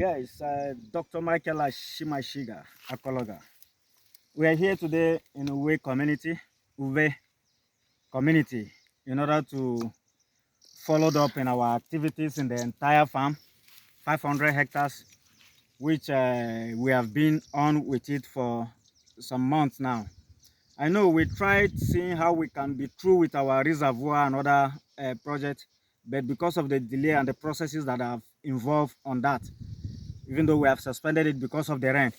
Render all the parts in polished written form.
Yes, Dr. Michael Ashimashga, Akologa. We are here today in Uwe community, in order to follow up in our activities in the entire farm, 500 hectares, which we have been on with it for some months now. I know we tried seeing how we can be through with our reservoir and other projects, but because of the delay and the processes that have involved on that, even though we have suspended it because of the rain.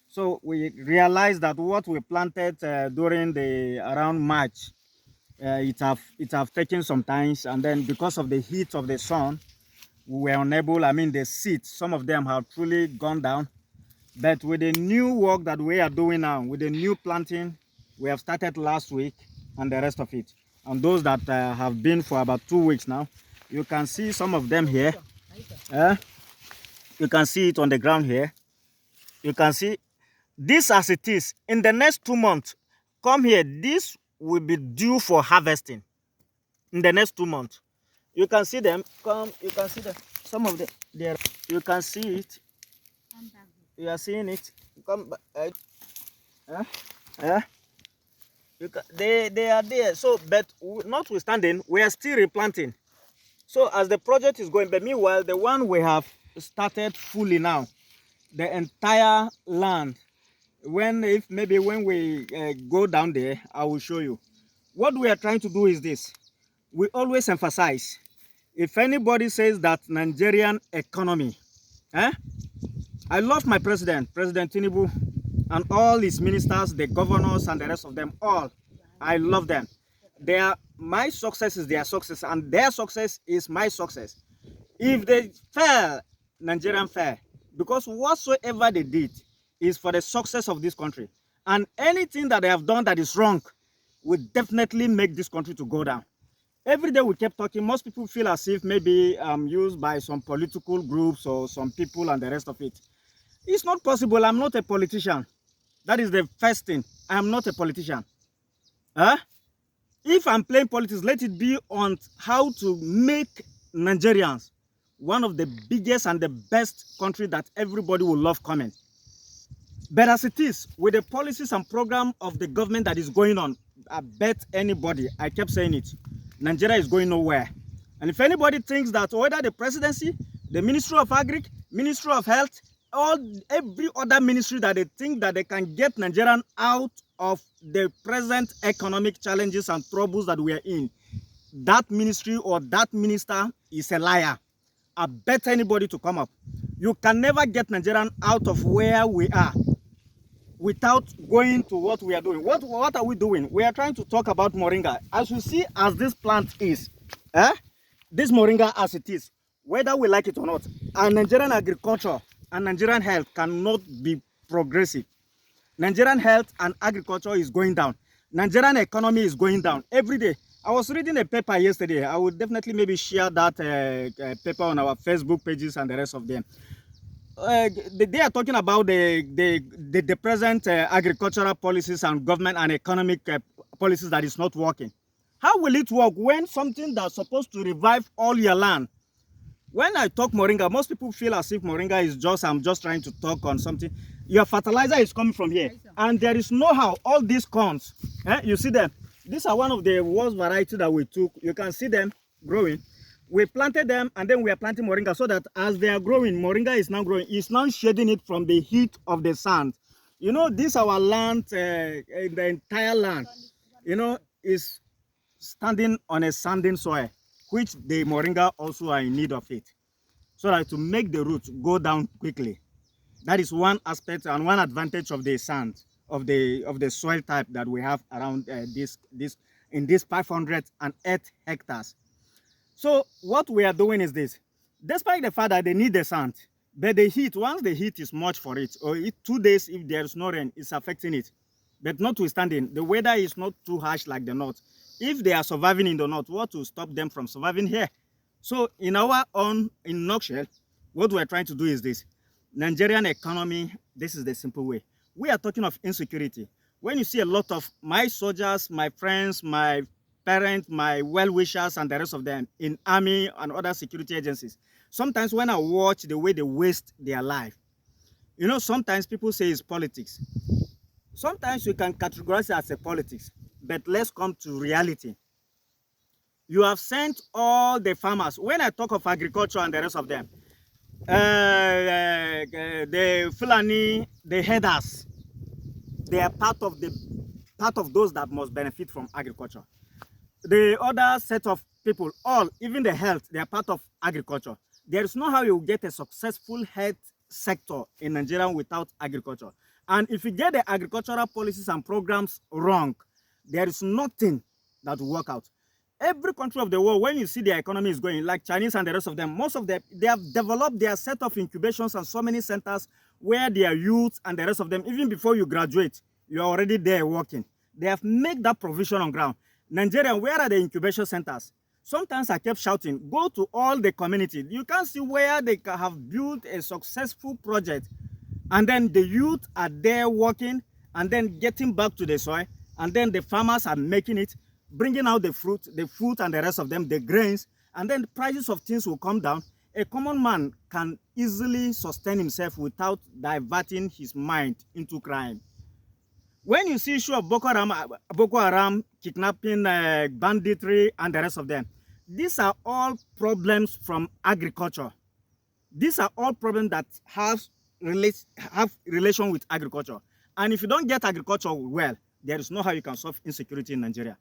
So we realized that what we planted during the around March, it have taken some time, and then because of the heat of the sun, we were unable. I mean, the seeds, some of them have truly gone down. But with the new work that we are doing now, with the new planting we have started last week and the rest of it, and those that have been for about 2 weeks now, you can see some of them here. You can see it on the ground here. You can see this as it is. In the next 2 months, come here, this will be due for harvesting in the next 2 months. You can see them. Come, you can see them. Some of them there. You can see it. You are seeing it. Come back. They are there. So, but notwithstanding, we are still replanting. So as the project is going, but meanwhile, the one we have started fully now, the entire land. Maybe when we go down there, I will show you. What we are trying to do is this. We always emphasize, if anybody says that Nigerian economy, I love my President Tinubu, and all his ministers, the governors and the rest of them, all. I love them. My success is their success, and their success is my success. If they fail, Nigerian fail. Because whatsoever they did is for the success of this country. And anything that they have done that is wrong will definitely make this country to go down. Every day we kept talking, most people feel as if maybe I'm used by some political groups or some people and the rest of it. It's not possible. I'm not a politician. That is the first thing. I am not a politician. If I'm playing politics, let it be on how to make Nigerians one of the biggest and the best country that everybody will love coming. But as it is, with the policies and program of the government that is going on, I bet anybody, I kept saying it, Nigeria is going nowhere. And if anybody thinks that whether the presidency, the Ministry of Agric, Ministry of Health, every other ministry that they think that they can get Nigerian out of the present economic challenges and troubles that we are in, that ministry or that minister is a liar. I bet anybody to come up. You can never get Nigerian out of where we are without going to what we are doing. What are we doing? We are trying to talk about moringa. As you see, as this plant is, this moringa as it is, whether we like it or not, and Nigerian agriculture and Nigerian health cannot be progressive. Nigerian health and agriculture is going down. Nigerian economy is going down every day. I was reading a paper yesterday. I would definitely maybe share that paper on our Facebook pages and the rest of them. They are talking about the present agricultural policies and government and economic policies that is not working. How will it work when something that's supposed to revive all your land? When I talk moringa, most people feel as if moringa is just, I'm just trying to talk on something. Your fertilizer is coming from here. And there is no how all these corns, you see them. These are one of the worst variety that we took. You can see them growing. We planted them and then we are planting moringa so that as they are growing, moringa is now growing. It's now shading it from the heat of the sun. You know, this our land, the entire land, you know, is standing on a sandy soil, which the moringa also are in need of it, so that to make the roots go down quickly. That is one aspect and one advantage of the sand, of the soil type that we have around in this 508 hectares. So what we are doing is this. Despite the fact that they need the sand, but the heat, once the heat is much for it, or 2 days if there is no rain, it's affecting it. But notwithstanding, the weather is not too harsh like the north. If they are surviving in the north, what will stop them from surviving here? So in nutshell, what we're trying to do is this. Nigerian economy, this is the simple way. We are talking of insecurity. When you see a lot of my soldiers, my friends, my parents, my well-wishers and the rest of them in army and other security agencies, Sometimes when I watch the way they waste their life, you know, sometimes people say it's politics. Sometimes you can categorize it as a politics, but let's come to reality. You have sent all the farmers. When I talk of agriculture and the rest of them, the Fulani, the headers, they are part of those that must benefit from agriculture. The other set of people, all, even the health, they are part of agriculture. There is no how you get a successful health sector in Nigeria without agriculture. And if you get the agricultural policies and programs wrong, there is nothing that will work out. Every country of the world, when you see their economy is going, like Chinese and the rest of them, most of them, they have developed their set of incubations and so many centers where their youth and the rest of them, even before you graduate, you're already there working. They have made that provision on ground. Nigeria, where are the incubation centers? Sometimes I kept shouting, go to all the community. You can see where they have built a successful project, and then the youth are there working and then getting back to the soil, and then the farmers are making it, bringing out the fruit and the rest of them, the grains, and then the prices of things will come down. A common man can easily sustain himself without diverting his mind into crime. When you see issue of Boko Haram, kidnapping, banditry, and the rest of them, these are all problems from agriculture. These are all problems that have relation with agriculture. And if you don't get agriculture well, there is no how you can solve insecurity in Nigeria.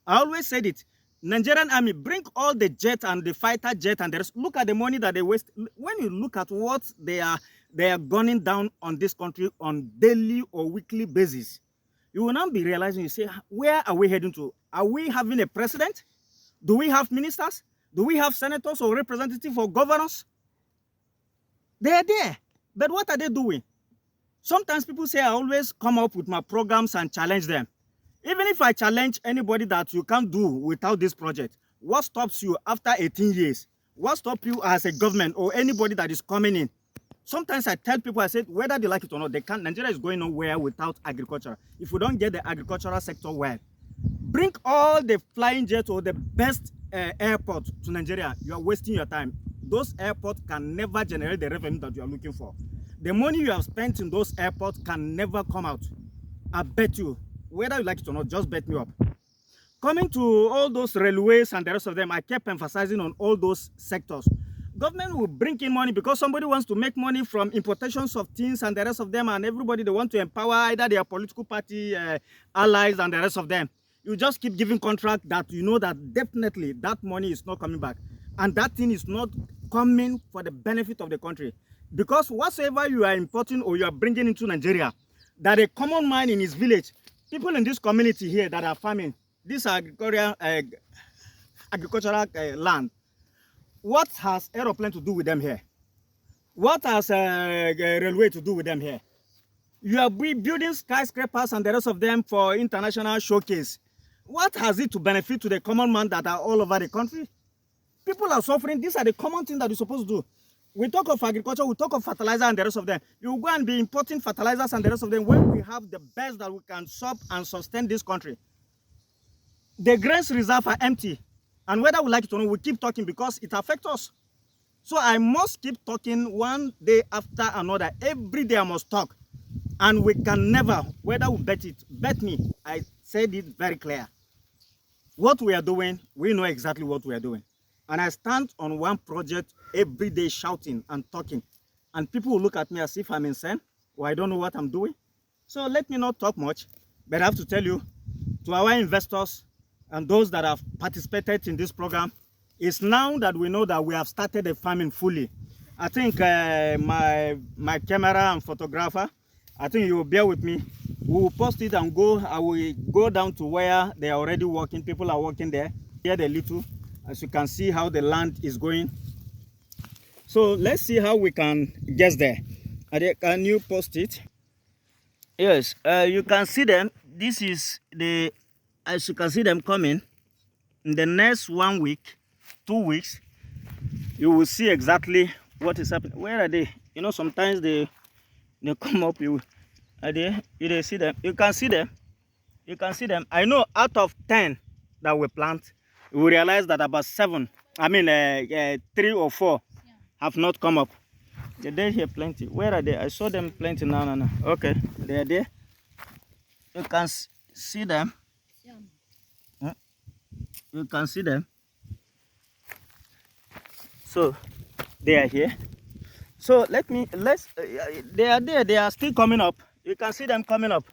I always said it. Nigerian army, bring all the jet and the fighter jet and the rest. Look at the money that they waste. When you look at what they are gunning down on this country on daily or weekly basis, you will now be realizing, you say, where are we heading to? Are we having a president? Do we have ministers? Do we have senators or representatives or governors? They are there. But what are they doing? Sometimes people say I always come up with my programs and challenge them. Even if I challenge anybody that you can't do without this project, what stops you after 18 years? What stops you as a government or anybody that is coming in? Sometimes I tell people, I said, whether they like it or not, they can't. Nigeria is going nowhere without agriculture. If we don't get the agricultural sector well, bring all the flying jets or the best airport to Nigeria, you are wasting your time. Those airports can never generate the revenue that you are looking for. The money you have spent in those airports can never come out. I bet you, whether you like it or not, just bet me up. Coming to all those railways and the rest of them, I kept emphasizing on all those sectors. Government will bring in money because somebody wants to make money from importations of things and the rest of them, and everybody, they want to empower either their political party allies and the rest of them. You just keep giving contract that you know that definitely that money is not coming back, and that thing is not coming for the benefit of the country. Because whatsoever you are importing or you are bringing into Nigeria, that a common man in his village, people in this community here that are farming, this agricultural land, what has aeroplane to do with them here? What has railway to do with them here? You are building skyscrapers and the rest of them for international showcase. What has it to benefit to the common man that are all over the country? People are suffering. These are the common things that you're supposed to do. We talk of agriculture, we talk of fertilizer and the rest of them. You go and be importing fertilizers and the rest of them when we have the best that we can solve and sustain this country. The grains reserve are empty. And whether we like it or not, we keep talking because it affects us. So I must keep talking one day after another. Every day I must talk. And we can never, whether we bet me, I said it very clear. What we are doing, we know exactly what we are doing. And I stand on one project every day shouting and talking. And people will look at me as if I'm insane or I don't know what I'm doing. So let me not talk much, but I have to tell you, to our investors and those that have participated in this program, it's now that we know that we have started the farming fully. I think my camera and photographer, I think you will bear with me. We will post it and go. I will go down to where they are already working. People are working there. Here the little, as you can see how the land is going. So let's see how we can get there. Can you post it? Yes, you can see them. This is the, as you can see them coming. In the next 1 week, 2 weeks, you will see exactly what is happening. Where are they? You know, sometimes they come up. You are there. You see them. You can see them. You can see them. I know out of 10 that we plant, we realize that about 7, I mean 3 or 4 have not come up. They're there here plenty. Where are they? I saw them plenty now. No. Okay, they are there. You can see them. You can see them. So they are here. So they are there. They are still coming up. You can see them coming up.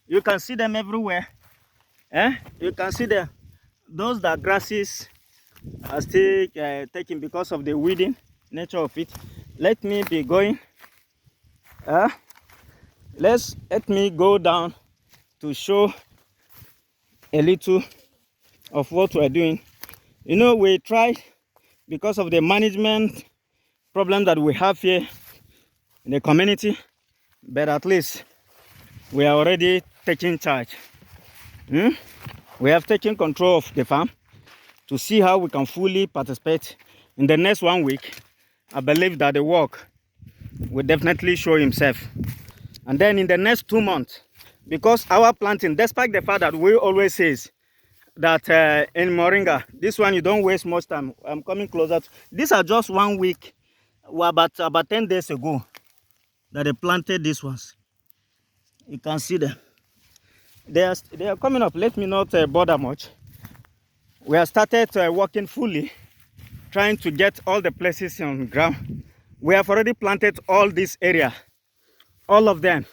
You can see them everywhere. You can see them. Those that grasses are still taken because of the weeding nature of it. Let me be going. Let me go down to show a little of what we're doing. You know, we tried because of the management problem that we have here in the community, but at least we are already taking charge. We have taken control of the farm to see how we can fully participate. In the next 1 week, I believe that the work will definitely show himself. And then in the next 2 months, because our planting, despite the fact that we always say that in Moringa, this one you don't waste much time. I'm coming closer. These are just 1 week, about 10 days ago that they planted these ones. You can see them. They are coming up. Let me not bother much. We have started working fully, trying to get all the places on the ground. We have already planted all this area, all of them.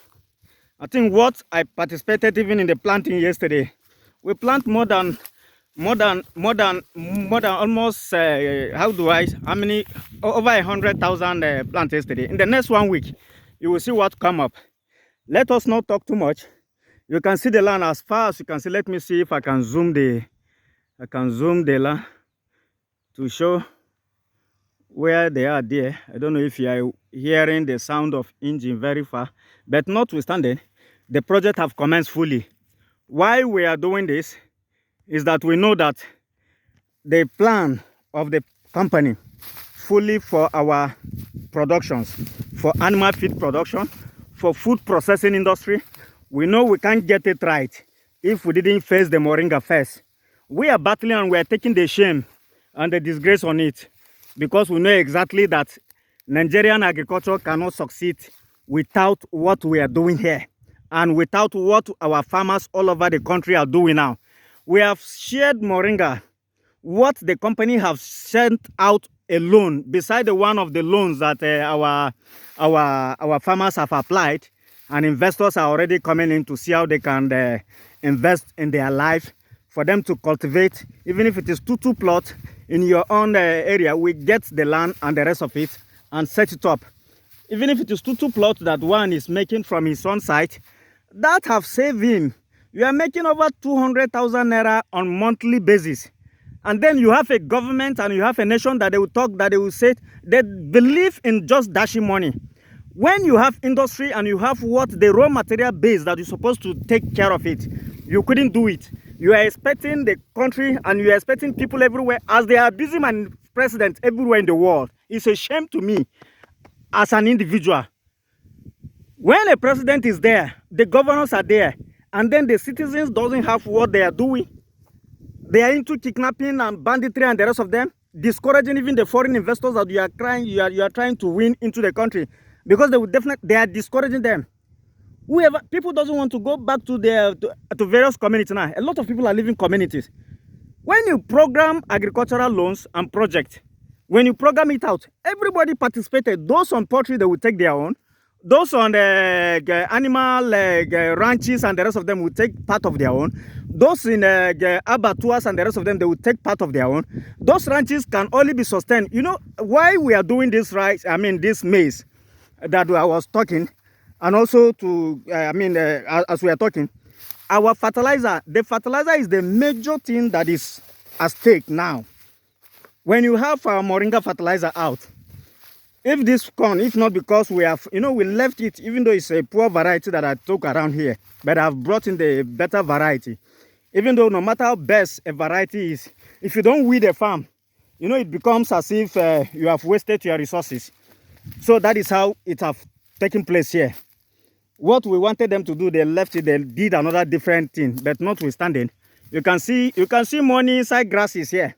I think what I participated even in the planting yesterday, we plant more than almost over 100,000 plants yesterday. In the next 1 week, you will see what come up. Let us not talk too much. You can see the land as far as you can see. Let me see if I can zoom the land to show where they are there. I don't know if you are hearing the sound of engine very far, but notwithstanding, the project have commenced fully. Why we are doing this is that we know that the plan of the company fully for our productions, for animal feed production, for food processing industry, we know we can't get it right if we didn't face the moringa first. We are battling and we are taking the shame and the disgrace on it because we know exactly that Nigerian agriculture cannot succeed without what we are doing here and without what our farmers all over the country are doing now. We have shared moringa, what the company have sent out a loan beside the one of the loans that our farmers have applied, and investors are already coming in to see how they can invest in their life for them to cultivate. Even if it is two plots in your own area, we get the land and the rest of it and set it up. Even if it is two plots that one is making from his own site, that have saved him. You are making over 200,000 naira on monthly basis. And then you have a government and you have a nation that they will talk, that they will say they believe in just dashing money. When you have industry and you have the raw material base that you're supposed to take care of it, you couldn't do it. You are expecting the country and you are expecting people everywhere, as they are abusing my president everywhere in the world. It's a shame to me as an individual. When a president is there, the governors are there, and then the citizens doesn't have what they are doing. They are into kidnapping and banditry and the rest of them, discouraging even the foreign investors that you are trying to win into the country, because they are discouraging them. Whoever people doesn't want to go back to various communities now. A lot of people are living communities. When you program agricultural loans and projects, when you program it out, everybody participated. Those on poultry, they will take their own. Those on the animal ranches and the rest of them will take part of their own. Those in abattoirs and the rest of them, they will take part of their own. Those ranches can only be sustained. You know why we are doing this rice? I mean, this maize that I was talking, and also to as we are talking, our fertilizer. The fertilizer is the major thing that is at stake now. When you have our moringa fertilizer out, if this corn, if not because we have, we left it, even though it's a poor variety that I took around here, but I've brought in the better variety. Even though no matter how best a variety is, if you don't weed a farm, it becomes as if you have wasted your resources. So that is how it have taken place here. What we wanted them to do, they left it, they did another different thing, but notwithstanding, you can see money inside grasses here.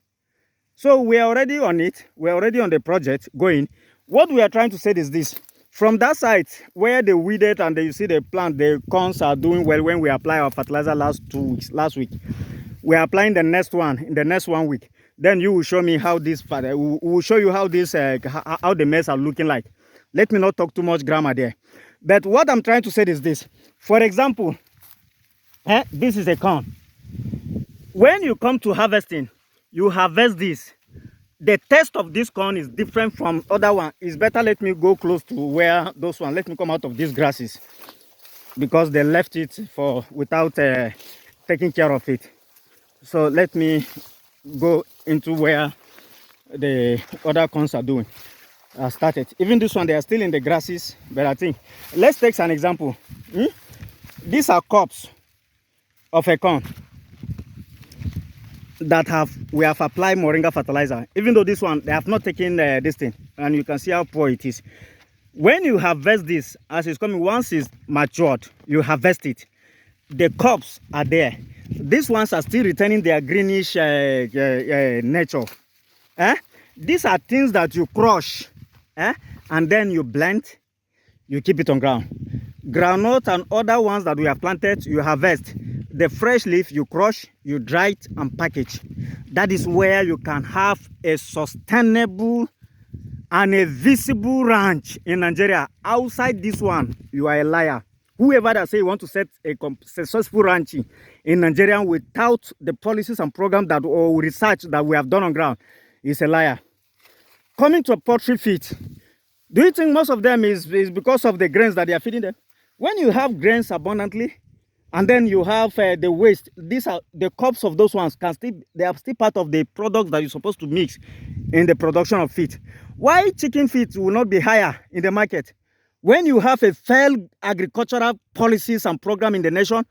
So we are already on it. We're already on the project going. What we are trying to say is this. From that side where they weeded and you see the plant, the corns are doing well when we apply our fertilizer last week. We are applying the next one in the next 1 week. Then you will show me how this, we will show you how this, how the maize are looking like. Let me not talk too much grammar there. But what I'm trying to say is this. For example, this is a corn. When you come to harvesting, you harvest this. The taste of this corn is different from other one. It's better let me go close to where those one. Let me come out of these grasses because they left it for without taking care of it. So let me go into where the other corns are doing. Started. Even this one, they are still in the grasses, but I think let's take an example. These are cups of a corn that we have applied moringa fertilizer. Even though this one they have not taken this thing, and you can see how poor it is. When you harvest this, as it's coming, once it's matured, you harvest it. The cups are there. These ones are still retaining their greenish nature. These are things that you crush, and then you blend, you keep it on ground. Groundnut and other ones that we have planted, you harvest. The fresh leaf, you crush, you dry it and package. That is where you can have a sustainable and a visible ranch in Nigeria. Outside this one, you are a liar. Whoever that say you want to set a successful ranch in Nigeria without the policies and programs that or research that we have done on ground is a liar. Coming to a poultry feed, do you think most of them is because of the grains that they are feeding them? When you have grains abundantly, and then you have the waste, these are the cups of those ones they are still part of the products that you're supposed to mix in the production of feed. Why chicken feed will not be higher in the market? When you have a failed agricultural policies and program in the nation,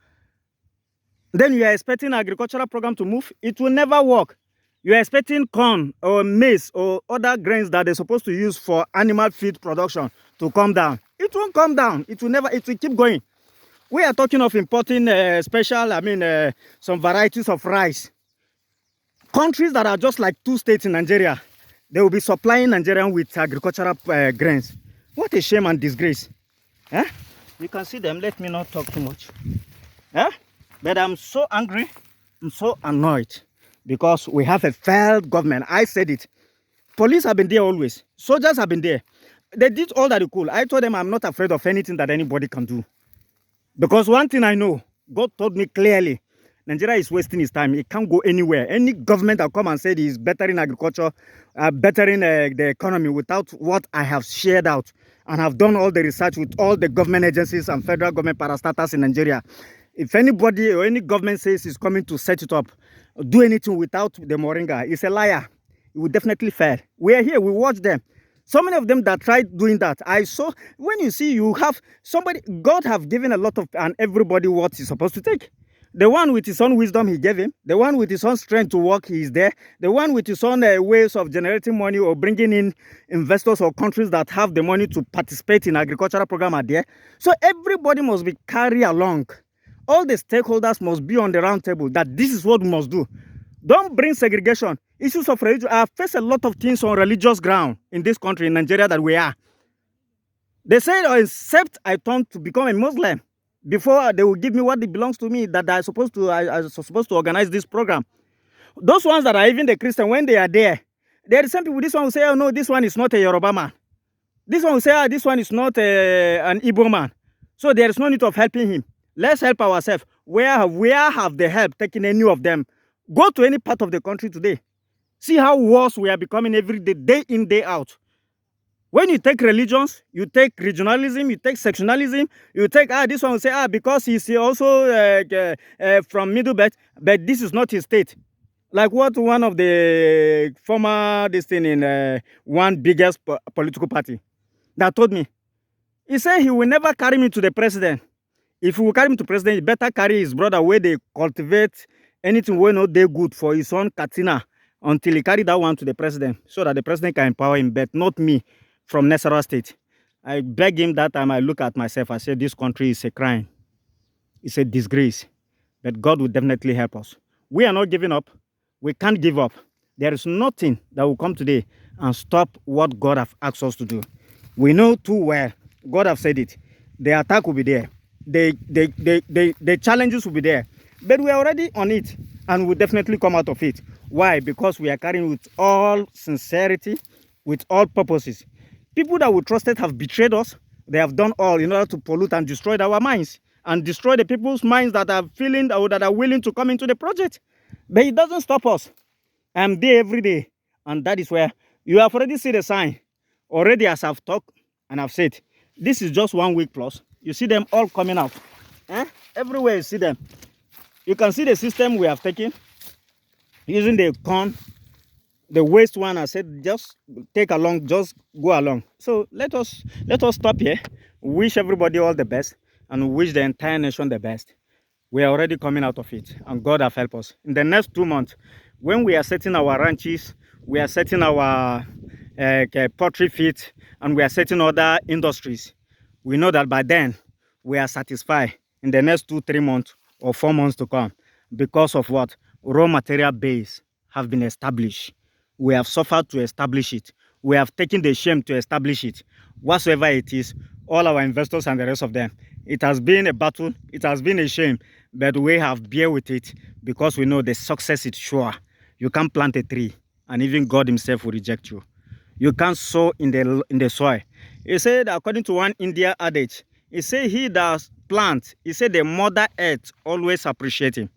then you are expecting agricultural program to move. It will never work. You are expecting corn or maize or other grains that they're supposed to use for animal feed production to come down. It won't come down. It will never. It will keep going. We are talking of importing some varieties of rice. Countries that are just like 2 states in Nigeria, they will be supplying Nigerians with agricultural grains. What a shame and disgrace. You can see them. Let me not talk too much. But I'm so angry. I'm so annoyed because we have a failed government. I said it. Police have been there always. Soldiers have been there. They did all that they could. I told them I'm not afraid of anything that anybody can do. Because one thing I know, God told me clearly, Nigeria is wasting its time. It can't go anywhere. Any government that come and said is bettering agriculture, bettering the economy without what I have shared out and have done all the research with all the government agencies and federal government parastatals in Nigeria. If anybody or any government says it's coming to set it up, do anything without the moringa, it's a liar. It will definitely fail. We are here, we watch them. So many of them that tried doing that. I saw, when you see you have somebody, God have given a lot of, and everybody what he's supposed to take. The one with his own wisdom, he gave him. The one with his own strength to work, he is there. The one with his own ways of generating money or bringing in investors or countries that have the money to participate in agricultural program are there. So everybody must be carried along. All the stakeholders must be on the round table that this is what we must do. Don't bring segregation. Issues of religion. I have faced a lot of things on religious ground in this country, in Nigeria, that we are. They said, except I turn to become a Muslim, before they will give me what belongs to me, that I supposed to organize this program. Those ones that are even the Christian, when they are there, there are some people, this one will say, oh no, this one is not a Yoruba man. This one will say, oh, this one is not an Igbo man. So there is no need of helping him. Let's help ourselves. Where have the help taken any of them? Go to any part of the country today. See how worse we are becoming every day, day in, day out. When you take religions, you take regionalism, you take sectionalism, you take, this one will say, because he's also from Middle Belt, but this is not his state. Like what one of the former, in one biggest political party that told me. He said he will never carry me to the president. If he will carry me to president, he better carry his brother where they cultivate anything where not they good for his own Katina until he carry that one to the president so that the president can empower him, but not me from Nasarawa State. I beg him that time. I look at myself. I said, this country is a crime. It's a disgrace. But God will definitely help us. We are not giving up. We can't give up. There is nothing that will come today and stop what God have asked us to do. We know too well, God have said it, the attack will be there, the challenges will be there, but we are already on it and we'll definitely come out of it. Why? Because we are carrying with all sincerity, with all purposes. People that we trusted have betrayed us. They have done all in order to pollute and destroy our minds and destroy the people's minds that are feeling or that are willing to come into the project. But it doesn't stop us. I'm there every day, and that is where you have already seen the sign. Already, as I've talked and I've said, this is just 1 week plus. You see them all coming out. Everywhere you see them. You can see the system we have taken using the corn, the waste one. I said, just take along, just go along. So let us stop here. Wish everybody all the best and wish the entire nation the best. We are already coming out of it, and God have helped us. In the next 2 months, when we are setting our ranches, we are setting our poultry feed, and we are setting other industries, we know that by then we are satisfied in the next 2-3 months or 4 months to come, because of what? Raw material base have been established. We have suffered to establish it. We have taken the shame to establish it. Whatsoever it is, all our investors and the rest of them, it has been a battle, it has been a shame, but we have bear with it because we know the success is sure. You can't plant a tree and even God himself will reject you. You can't sow in the soil. He said, according to one India adage, he said he does plant, he said the mother earth always appreciates him.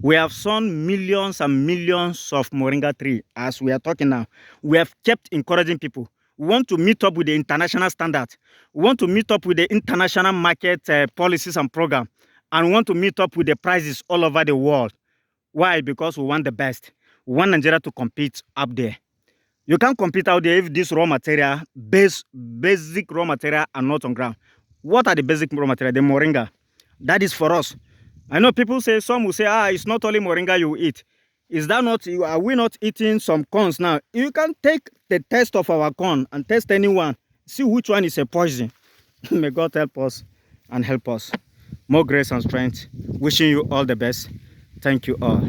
We have sown millions and millions of moringa tree as we are talking now. We have kept encouraging people. We want to meet up with the international standards. We want to meet up with the international market policies and program. And we want to meet up with the prices all over the world. Why? Because we want the best. We want Nigeria to compete up there. You can't compete out there if this raw material, basic raw material are not on ground. What are the basic raw material? The moringa. That is for us. I know people say, some will say, it's not only moringa you eat. Is that not, are we not eating some corns now? You can take the taste of our corn and test anyone. See which one is a poison. May God help us and help us. More grace and strength. Wishing you all the best. Thank you all.